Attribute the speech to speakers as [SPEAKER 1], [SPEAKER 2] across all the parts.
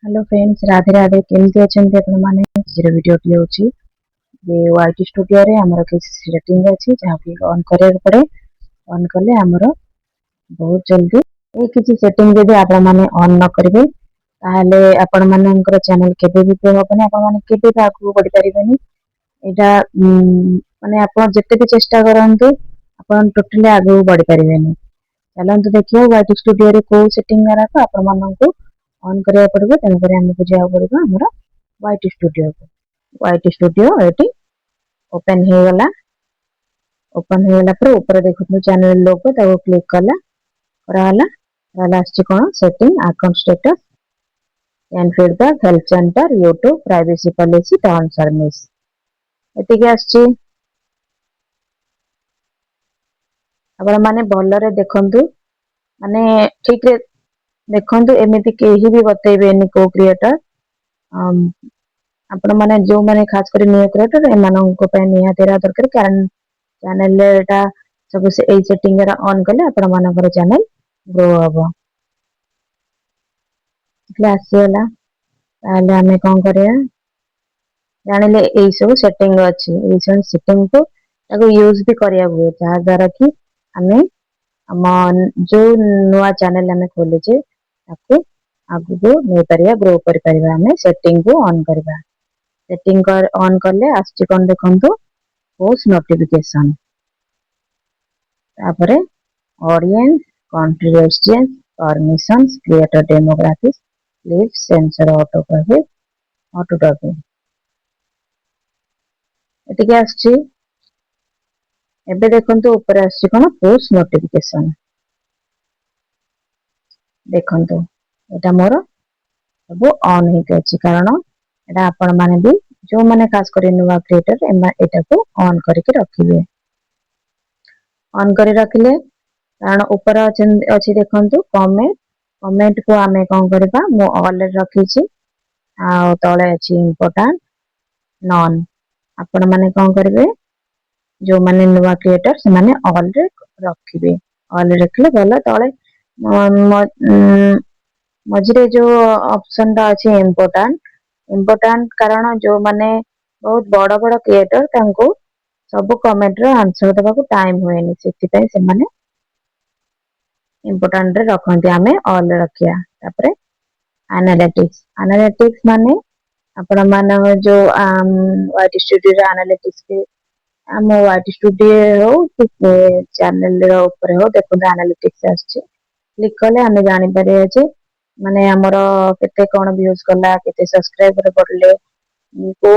[SPEAKER 1] Hello friends, Radhe Radhe. केमती अछंती आपण माने? जीरो वीडियो टी होची ये वाईटी स्टूडियो रे हमर किसी सेटिंग अछि जहाँ कि ऑन करे पड़े। ऑन करले हमर बहुत जल्दी ए किसी सेटिंग जदि आपण माने ऑन न करबे ताहले आपण मानकर चैनल केबे भी ग्रो होबनी, आपण माने केबे भी आगु बढ़ी परिबेनी। एटा माने आपण जत्ते भी चेष्टा करंतु आपण टोटली आगु बढ़ी परिबेनी। चलंतु देखियो वाईटी स्टूडियो रे को सेटिंग करा आपण माननको ऑन करिया पड़बो। तेन करे हमको जाया पड़बो हमर वाईटी स्टूडियो को। वाईटी स्टूडियो एटी ओपन हो गला। ओपन हो गला पर ऊपर देखो चैनल लोगो ताको क्लिक कला कराला वाला आछि कोन setting account status and feedback help centre YouTube privacy policy terms service एति के आछि। आपण माने भलरे देखंतु, माने ठीक रे देखंतु। एमिति केही भी बतेबेनी को क्रिएटर आपण माने जो माने खास कर न्यू क्रिएटर एमाननको पे निया तेरा दरकार कारण चैनल एटा सब से ए सेटिंग रा ऑन करले आपण मानकर चैनल ग्रो हबो। क्लास होला ताले हमें कोन करिया जानिले एई सब सेटिंग अछि। एई सब सेटिंग को ताको यूज भी करिया हुए जहा द्वारा कि हमें हम जो नुआ चैनल हमें खोले जे ताको आगु को नै परिया ग्रो कर परिया। हमें सेटिंग को ऑन करबा। सेटिंग कर ऑन करले आछि कोन देखंतु पोस्ट नोटिफिकेशन तापरे audience country restrictions permissions creator demographics live sensor auto कहे ऑटो टॉपिंग एतिके आछि। एबे देखंतु ऊपर आछि कोन पोस्ट नोटिफिकेशन देखंतु एटा मोर सब ऑन हे अछि कारण एटा आपण माने भी जो माने खास करे नुवा क्रिएटर एमा एटा को ऑन करके रखिबे। ऑन करे रखले कारण ऊपर अछि देखंतु कमेंट। कमेंट को हमें कोन करबा मो ऑल रखी छी आ तळे अछि इंपोर्टेंट नॉन। आपण माने कोन करबे जो माने नुवा क्रिएटर से माने ऑल रे रखिबे। ऑल रखले भला तळे मझिरे जो ऑप्शन टा अछि इंपोर्टेंट इंपोर्टेंट कारण जो माने बहुत बड़ बड़ क्रिएटर तांको सब कमेंट रो आंसर देबा को टाइम होएनी सेति पय से माने इंपोर्टेंट रे रखंती हमें ऑल रखिया। तापरे एनालिटिक्स एनालिटिक्स माने आपण मान जो वाईटी स्टूडियो रे एनालिटिक्स के हम वाईटी स्टूडियो हो कि चैनल रो ऊपर हो देखो एनालिटिक्स आछि। क्लिक कले हमें जानि पारे जे माने हमरो केते कोन व्यूज कला केते सब्सक्राइबर बढ़ले को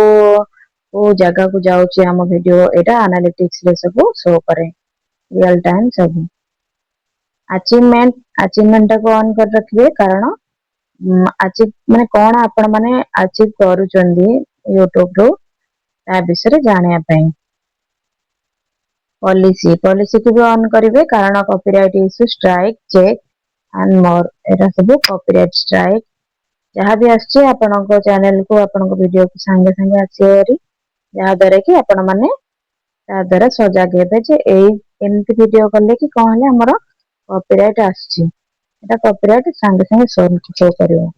[SPEAKER 1] ओ जगह को जाउची हम वीडियो एटा एनालिटिक्स रे सब शो करे रियल टाइम सब। अचीवमेंट को ऑन कर रखिए कारण अचीव माने कोन आपण माने अचीव करूचंदी यूट्यूब रो ता विषय जानिया पई। पॉलिसी पॉलिसी को भी ऑन करिवे कारण copyright issue strike check and more एरा सब कॉपीराइट स्ट्राइक जहाँ भी आछे आपनको चैनल को आपनको वीडियो को संगे संगे आछेरी जहाँ द्वारा कि आपण माने ता द्वारा सजाग हेबे जे एई एमती वीडियो करले कि कहले हमर कॉपीराइट आछी एटा कॉपीराइट संगे संगे शो करिवो।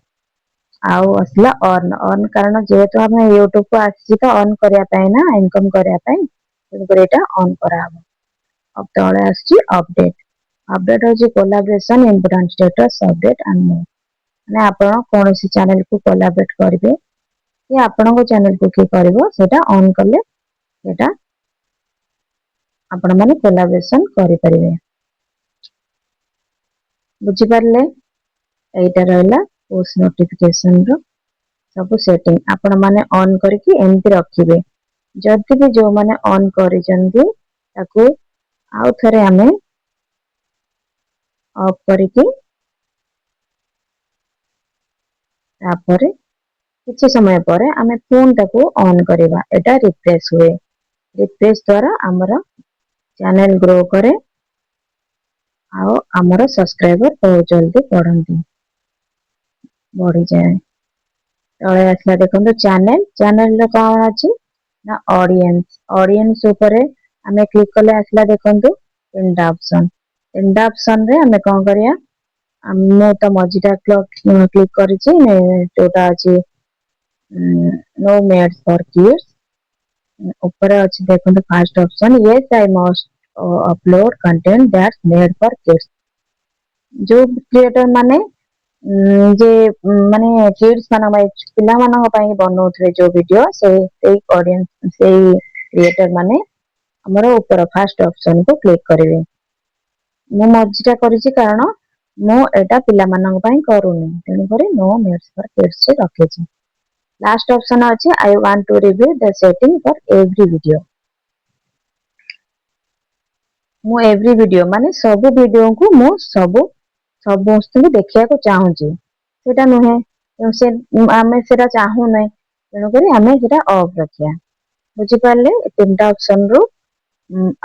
[SPEAKER 1] आउ असला ऑन कारण जेहेतु हमें यूट्यूब को आछी तो ऑन करिया पई ना इनकम करिया पई तेन एटा ऑन करा हबो। अब तळे आछी अपडेट अपडेट होची collaboration important status update and more माने आपण कोनोसी चैनल को कोलैबोरेट करिवे कि आपण को चैनल को की करबो सेटा ऑन करले सेटा आपण माने कोलैबोरेशन करि परिवे। बुझी परले एटा रहला पोस्ट नोटिफिकेशन रो सब सेटिंग आपण माने ऑन करके एमती रखिबे। जदि भी जो माने ऑन करिसंती ताको आउ थरे हमें ऑफ करके तापरे किछि समय परे हमें फोन ताको ऑन करिबा एटा रिफ्रेश हुए। रिफ्रेश द्वारा हमर चैनल ग्रो करे आउ हमर सब्सक्राइबर बहुत जल्दी बढ़ी जाए। तळे आसला देखंतु चैनल चैनल रे कोन अछि ना ऑडियंस ऑडियंस ऊपर हमें क्लिक करले आसला देखंतु इंडा ऑप्शन रे हमें कोन करिया ମୁଁ ତ ମଝିଟା କ୍ଲିକ୍ କରିଛି ଯୋଉଟା ଅଛି नो मेड्स फॉर किड्स ऊपर अच्छी देखो fast option yes I must upload content that's made for kids जो क्रिएटर माने जे माने किड्स माने पिला मानक पई बनौथरे जो वीडियो से ऑडियंस से क्रिएटर माने हमर ऊपर फास्ट ऑप्शन को क्लिक करेंगे मु मझीटा करिछि कारण मु एटा पिला मानक पई करूनी तेनु करे नो मेड्स फॉर किड्स से रखेछि लास्ट ऑप्शन अछि I want to review the setting for every video मु एवरी वीडियो माने सब वीडियो को मु सब वस्तु को देखिया को चाहूची सेटा नुहे से आमे सेटा चाहू नै तेनु करी आमे सेटा ऑफ रखिया बुझि पाले तीनटा ऑप्शन रो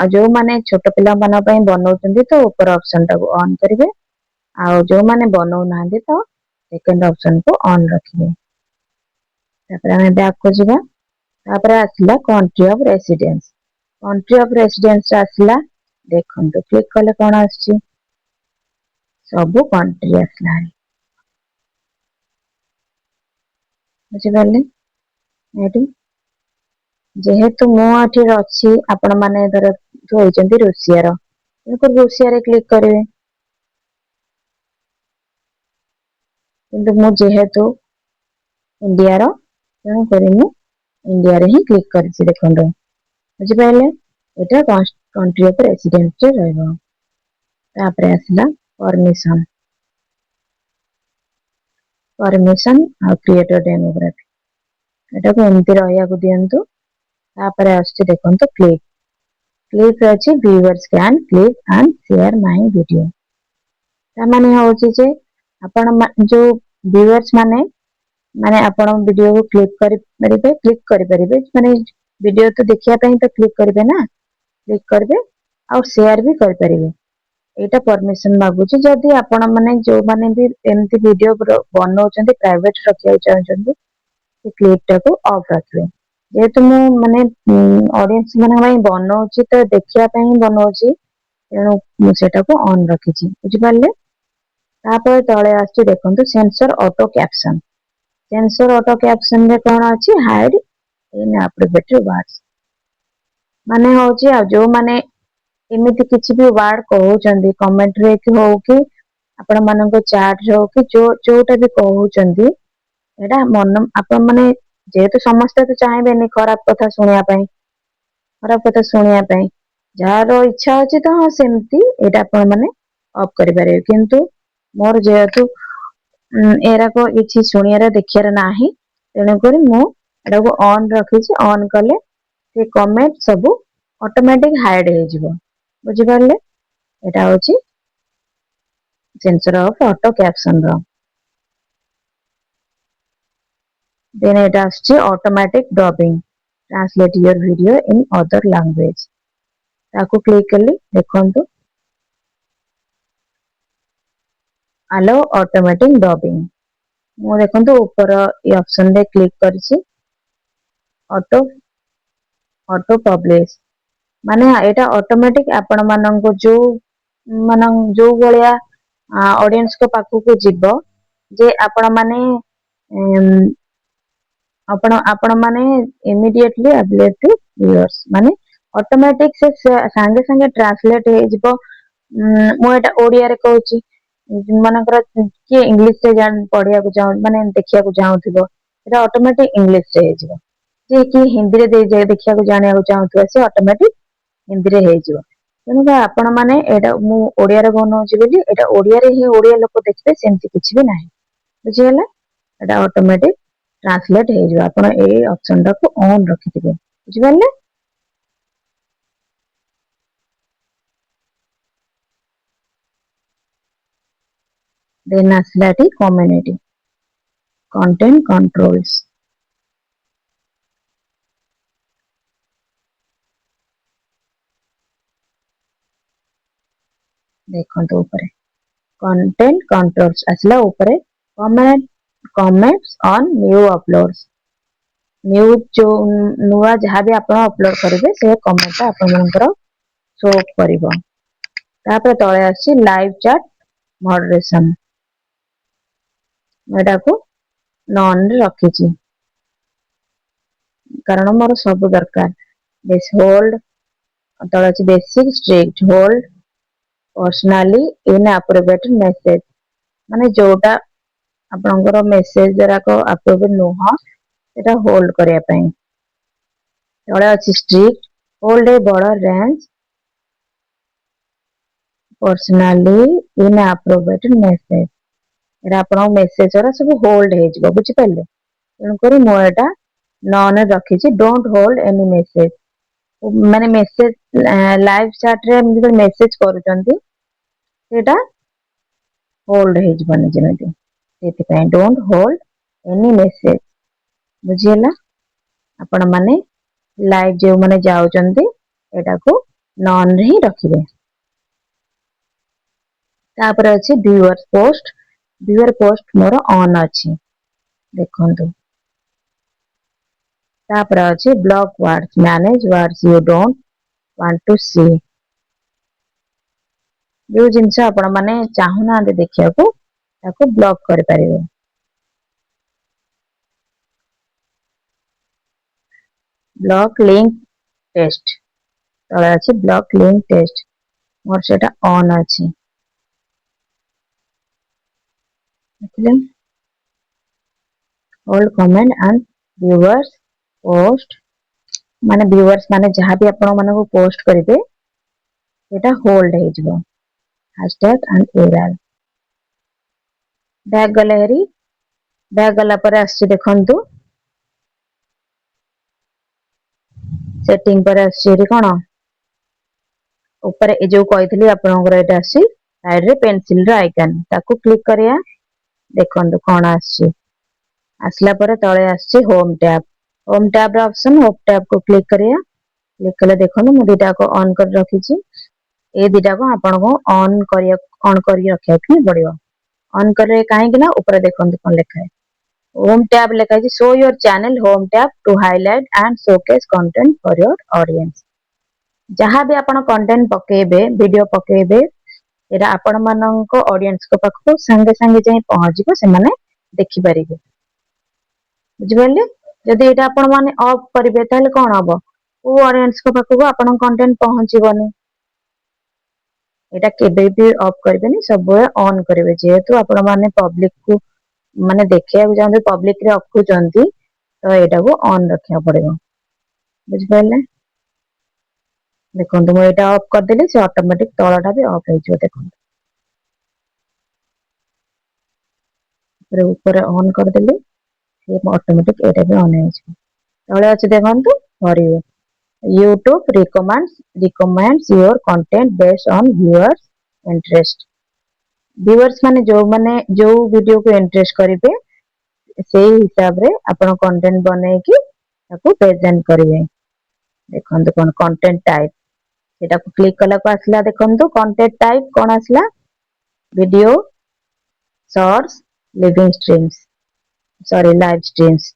[SPEAKER 1] जो माने छोट पिला माना पई बनौचंदी तो ऊपर ऑप्शन टा को ऑन करिवे आ जो माने बनौ नांदी तो सेकंड ऑप्शन को ऑन रखिवे तापर हमें बैक को जिबा तापर आसला कंट्री ऑफ रेसिडेंस आसला देखो तो क्लिक कले कोन आछि सब कंट्री आसला बुझि पाले एटी जेहेतु मो आठी अछि आपण माने धर होइचंदी रूसिया रो इनको रूसिया रे क्लिक करिवे किंतु मो जेहेतु इंडिया रो तेणु करी मु इंडिया रे ही क्लिक करछि देखंडो बुझि पाइले एटा कंट्री ऑफ रेसिडेंस रे रहबो तापर आसला परमिशन आ क्रिएटर डेमोग्राफी एटा को एमती रहया को दियंतु तापर आछि देखंतु क्लिक अछि viewers can click and share my video ता माने होछि जे आपण जो व्यूअर्स माने माने आपण वीडियो को क्लिक करि परिबे माने वीडियो तो देखिया पई तो क्लिक करिवे ना क्लिक करबे और शेयर भी कर परिबे एटा परमिशन मागुची जदी आपण माने जो माने भी एमती वीडियो बनौचंदी प्राइवेट रखिया चाहचंदी से क्लिप टा को ऑफ रखिवे जेहेतु मु माने ऑडियंस माने पई बनौची तो देखिया पई बनौची तेणु मु सेटा को ऑन रखिची बुझि पाले तापर तळे आछि देखंतु सेंसर ऑटो कैप्शन रे कोन अछि हाइड इन एप्रोप्रिएट वर्ड्स माने होची आ जो माने एमिति किछि भी वर्ड कहउचंदी कमेंट रे कि हो कि आपण मानको चैट रे हो कि जोटा भी कहउचंदी एटा मन आपण माने जेहेतु समस्त तो चाहेबेनी खराब कथा सुनिया पई जार इच्छा अछि तो हां सेमती एटा आपण माने ऑफ करि पारे किंतु मोर जेहेतु एरा को इछि सुनियारा देखियारा नाही तेणु करी मु एटा को ऑन रखिछि ऑन कले से कमेंट सब ऑटोमेटिक हाइड हे जिवो बुझि पारले एटा होछि सेंसर ऑफ ऑटो कैप्शन रो देन एटा आछि automatic dubbing translate your video in other language ताको क्लिक करली देखंतु अलो ऑटोमेटिक डबिंग मु देखंतु ऊपर ई ऑप्शन रे क्लिक करछि ऑटो पब्लिश माने एटा ऑटोमेटिक आपण मानको जो बलिया ऑडियंस को पाखु को जिवो जे आपण माने आपण माने इमीडिएटली अपडेट टू व्यूअर्स माने ऑटोमेटिक से संगे संगे ट्रांसलेट हे जिवो मु एटा ओडिया रे कहूची मनकर कि इंग्लिश रे जान पढिया को चाह माने देखिया को चाहथिबो एटा ऑटोमेटिक इंग्लिश रे जिवो जे कि हिंदी रे दे देखिया को जानिया को चाहथुवा से ऑटोमेटिक हिंदी रे हे जिवो तेनु आपण माने एटा मु ओडिया रे बनौची बोली एटा ओडिया रे ही ओडिया लोक देखबे सेमति किछि भी नाही बुझि गेला एटा ऑटोमेटिक ट्रांसलेट हे जिवो आपण ए ऑप्शन टा को ऑन रखिथिबे बुझि पाले देन आसलाटी कम्युनिटी कंटेंट कंट्रोल्स देखंतु ऊपर कंटेंट कंट्रोल्स आसला ऊपर comments on new uploads new जो नुवा जहाँ भी आपण अपलोड करेंगे से कमेंट आपनकर शो करिवो तापर तळे आसी लाइव चैट मॉडरेशन एटा को नॉन रे रखी कारण मोर सब दरकार बेस होल्ड तले अछि basic strict hold personally inappropriate message माने जोटा आपनकर मेसेज जराको अप्रोप्रिएट नुह सेटा होल्ड करिया पई तले अछि स्ट्रिक्ट होल्ड ए बड़ range personally inappropriate message era आपन मेसेज रा सब होल्ड हे जिवो बुझि पल्ले तेन करी मो एटा नॉन रखी छी डोंट होल्ड एनी मेसेज माने मेसेज लाइव चैट रे हम मेसेज करूचंती सेटा होल्ड हे जिवनी जेमेति सेति पय डोंट होल्ड एनी मेसेज बुझियला आपण माने लाइव जे माने जाउचंती एटा को नॉन रे ही रखिबे तापर अछि व्यूअर पोस्ट मोर ऑन अछि देखंतु तापर अछि block words manage words you don't want to see जो जिनस आपण माने चाहू ना देखिया को ताको ब्लॉक कर परिबे ब्लॉक लिंक टेस्ट तळे अछि ब्लॉक लिंक टेस्ट मोर सेटा ऑन अछि देखले all comment and viewers post माने व्यूअर्स माने जहां भी आपण माने को पोस्ट करिवे सेटा होल्ड हे जिवो hashtag and URL back gallery back गला पर आछि देखंतु सेटिंग पर आछि कोन ऊपर ए जो कहितली आपनकर एटा आछि साइड रे पेंसिल रो आइकन ताको क्लिक करिया देखंतु कोन आछि आसला पर तळे आछि होम टैब रो ऑप्शन होम टैब को क्लिक करिया क्लिक कले देखंतु मु दुटा को ऑन कर रखी छी ए दुटा को आपण को ऑन करिया रखिया कि पड़ियो ऑन करे काहे कि ना ऊपर देखंतु कोन लेखा है होम टैब लेखा है show your channel home tab to highlight and showcase content for your audience जहां भी आपण कंटेंट पकेबे वीडियो पकेबे एरा आपण मानक ऑडियंस को पाखो संगे संगे जाई पहुंचबो से माने देखि परिबे बुझिबेले जदि एटा आपण माने ऑफ करिवे ताले कोन हबो ओ ऑडियंस को पाखो आपण कंटेंट पहुंचीबोनी एटा केबे भी ऑफ करबेनी सब ऑन करिवे जेहेतु आपण माने पब्लिक को माने देखिया जांदे पब्लिक रे रखुचंती तो एटा को ऑन रखिया पड़िबो बुझि पाइले देखो मैं यहाँ ऑफ करदेली से ऑटोमेटिक तलटा भी ऑफ हो देखो ऊपर ऑन करदेली ये ऑटोमेटिक एटा भी ऑन हो तले अच्छे देखंतु for you YouTube recommends your content based on viewers interest viewers माने जो वीडियो को इंटरेस्ट करिवे से हिसाब रे आपण कंटेंट बनै कि ताको प्रेजेंट करिवे देखंतु कोन कंटेंट टाइप सेटा को क्लिक कला को आसला देखंतु कंटेंट टाइप कोन आसला video shorts living streams sorry live streams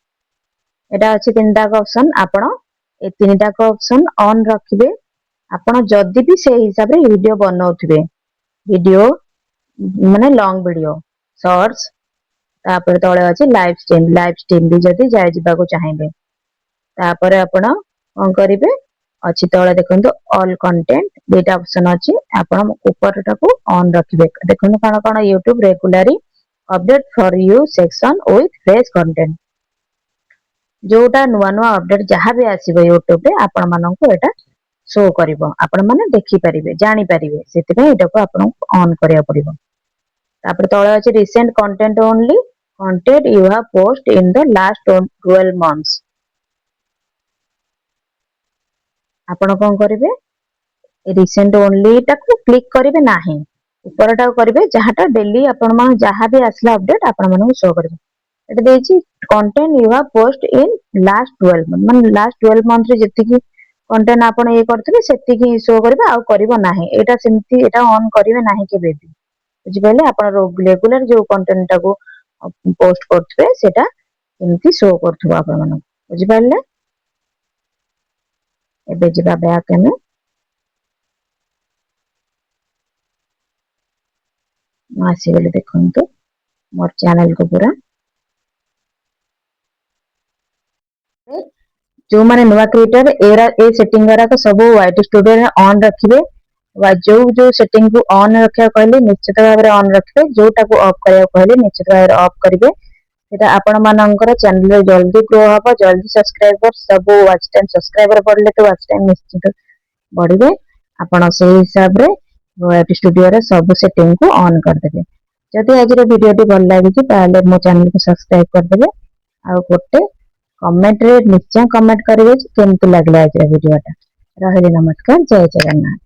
[SPEAKER 1] एटा अछि तीनटा ऑप्शन आपण ए तीनटा ऑप्शन ऑन रखिबे आपण जदी भी से हिसाब रे वीडियो बनाउथिबे वीडियो माने लॉन्ग वीडियो शॉर्ट्स तापर तळे अछि लाइव स्ट्रीम भी जदी जाय जिबा को चाहेबे तापर आपण कोन करिवे अच्छी तले देखो ऑल कंटेंट दुटा ऑप्शन अच्छी आपण ऊपरटा को ऑन रखिबे देखो कौन कौन YouTube regularly update for you section with fresh content जोटा नुआ नुआ अपडेट जहां भी आसीबो यूट्यूब रे आपण माननको एटा शो करिवो आपण माने देखि परिबे जानि परिबे सेति पय एटा को आपण ऑन करिया पड़िबो तापर तळे अछि recent content only content you have post in the last 12 months आपण कोन करिवे रिसेंट ओनली टाको क्लिक करिवे नाही ऊपरटा करिवे जहाटा डेली आपण मान जहां भी आसला अपडेट आपण मानन शो करिवे एटा देछि content you have post in last 12 month मान लास्ट 12 मंथ रे जति की कंटेंट आपण ए करथिबे सेति की शो करिवे आ करिवो नाही एटा सेमति एटा ऑन करिवे नाही केबे भी बुझि पले आपण रेगुलर जो कंटेंट टाको पोस्ट करथिबे सेटा एमति शो करथबो आपण मानन बुझि पले एबे जिबा बैक में आसी गले देखंतु मोर चैनल को पूरा जो माने नुआ क्रिएटर एरा ए सेटिंग गुराक सब वाईटी स्टूडियो रे ऑन रखिबे जो जो सेटिंग को ऑन रखा कहले निश्चित भाव में ऑन रखिबे जोटा को ऑफ करिया कहले निश्चित भाव में ऑफ करिवे सेटा आपण मानकर चैनल रे जल्दी ग्रो हबो जल्दी सब्सक्राइबर सब वाच टाइम सब्सक्राइबर बढ़ले तो वाच टाइम निश्चित बढ़िबे आपण से हिसाब रे वाईटी स्टूडियो रे सब सेटिंग को ऑन कर देबे जदि आज वीडियो टी भल लागी ताले मो चैनल को सब्सक्राइब कर देबे आ गोटे कमेंट रे निश्चय कमेंट करिवे केमति लागला आज वीडियो टा। रहली नमस्कार, जय जगन्नाथ।